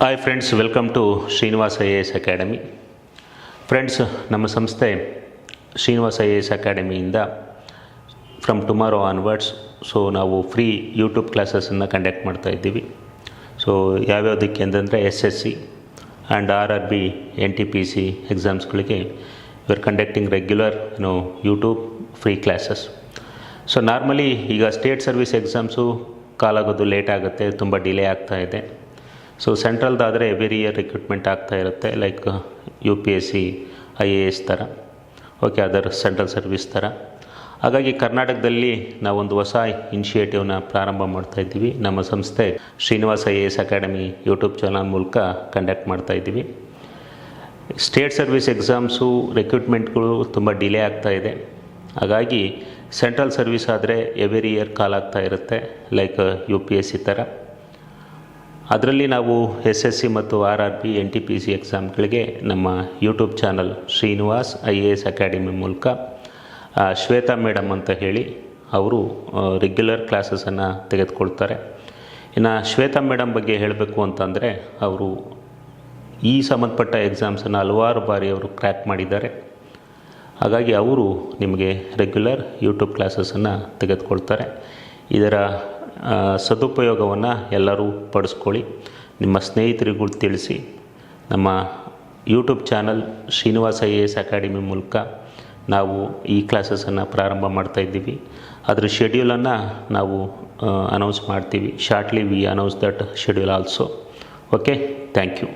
Hi friends, welcome to Srinivas IAS academy. Friends, ನಮ್ಮ ಸಂಸ್ಥೆ Srinivas IAS ಅಕಾಡೆಮಿಯಿಂದ ಫ್ರಮ್ ಟುಮಾರೋ ಆನ್ವರ್ಡ್ಸ್ ನಾವು ಫ್ರೀ ಯೂಟ್ಯೂಬ್ ಕ್ಲಾಸಸನ್ನು ಕಂಡಕ್ಟ್ ಮಾಡ್ತಾ ಇದ್ದೀವಿ. ಯಾವ್ಯಾವುದಕ್ಕೆ ಅಂತಂದರೆ SSC ಆ್ಯಂಡ್ RRB NTPC ಎಕ್ಸಾಮ್ಸ್ಗಳಿಗೆ we are conducting regular YouTube free classes. Normally ಈಗ ಸ್ಟೇಟ್ ಸರ್ವಿಸ್ ಎಕ್ಸಾಮ್ಸು ಕಾಲಾಗೋದು ಲೇಟ್ ಆಗುತ್ತೆ, ತುಂಬ ಡಿಲೇ ಆಗ್ತಾ ಇದೆ. ಸೆಂಟ್ರಲ್ದಾದರೆ ಎವ್ರಿ ಇಯರ್ ರಿಕ್ರೂಟ್ಮೆಂಟ್ ಆಗ್ತಾ ಇರುತ್ತೆ, ಲೈಕ್ UPSC IAS ಥರ, ಅದರ್ ಸೆಂಟ್ರಲ್ ಸರ್ವಿಸ್ ಥರ. ಹಾಗಾಗಿ ಕರ್ನಾಟಕದಲ್ಲಿ ನಾವೊಂದು ಹೊಸ ಇನಿಷಿಯೇಟಿವ್ನ ಪ್ರಾರಂಭ ಮಾಡ್ತಾಯಿದ್ದೀವಿ. ನಮ್ಮ ಸಂಸ್ಥೆ Srinivas IAS academy YouTube channel ಮೂಲಕ ಕಂಡಕ್ಟ್ ಮಾಡ್ತಾಯಿದ್ದೀವಿ. ಸ್ಟೇಟ್ ಸರ್ವಿಸ್ ಎಕ್ಸಾಮ್ಸು ರಿಕ್ರೂಟ್ಮೆಂಟ್ಗಳು ತುಂಬ ಡಿಲೇ ಆಗ್ತಾ ಇದೆ. ಹಾಗಾಗಿ ಸೆಂಟ್ರಲ್ ಸರ್ವಿಸ್ ಆದರೆ ಎವ್ರಿ ಇಯರ್ ಕಾಲ್ ಆಗ್ತಾ ಇರುತ್ತೆ, ಲೈಕ್ UPSC ಥರ. ಅದರಲ್ಲಿ ನಾವು SSC ಮತ್ತು RRB NTPC ಎಕ್ಸಾಮ್ಗಳಿಗೆ ನಮ್ಮ YouTube channel Srinivas IAS academy ಮೂಲಕ ಶ್ವೇತಾ ಮೇಡಮ್ ಅಂತ ಹೇಳಿ ಅವರು ರೆಗ್ಯುಲರ್ ಕ್ಲಾಸಸನ್ನು ತೆಗೆದುಕೊಳ್ತಾರೆ. ಇನ್ನು ಶ್ವೇತಾ ಮೇಡಮ್ ಬಗ್ಗೆ ಹೇಳಬೇಕು ಅಂತಂದರೆ, ಅವರು ಈ ಸಂಬಂಧಪಟ್ಟ ಎಕ್ಸಾಮ್ಸನ್ನು ಹಲವಾರು ಬಾರಿ ಅವರು ಕ್ರ್ಯಾಕ್ ಮಾಡಿದ್ದಾರೆ. ಹಾಗಾಗಿ ಅವರು ನಿಮಗೆ ರೆಗ್ಯುಲರ್ ಯೂಟ್ಯೂಬ್ ಕ್ಲಾಸಸನ್ನು ತೆಗೆದುಕೊಳ್ತಾರೆ. ಇದರ ಸದುಪಯೋಗವನ್ನು ಎಲ್ಲರೂ ಪಡಿಸ್ಕೊಳ್ಳಿ, ನಿಮ್ಮ ಸ್ನೇಹಿತರಿಗೂ ತಿಳಿಸಿ. ನಮ್ಮ YouTube channel Srinivas IAS academy ಮೂಲಕ ನಾವು ಈ ಕ್ಲಾಸಸನ್ನು ಪ್ರಾರಂಭ ಮಾಡ್ತಾಯಿದ್ದೀವಿ. ಅದರ ಶೆಡ್ಯೂಲನ್ನು ನಾವು ಅನೌನ್ಸ್ ಮಾಡ್ತೀವಿ. Shortly we announce that schedule also. Thank you.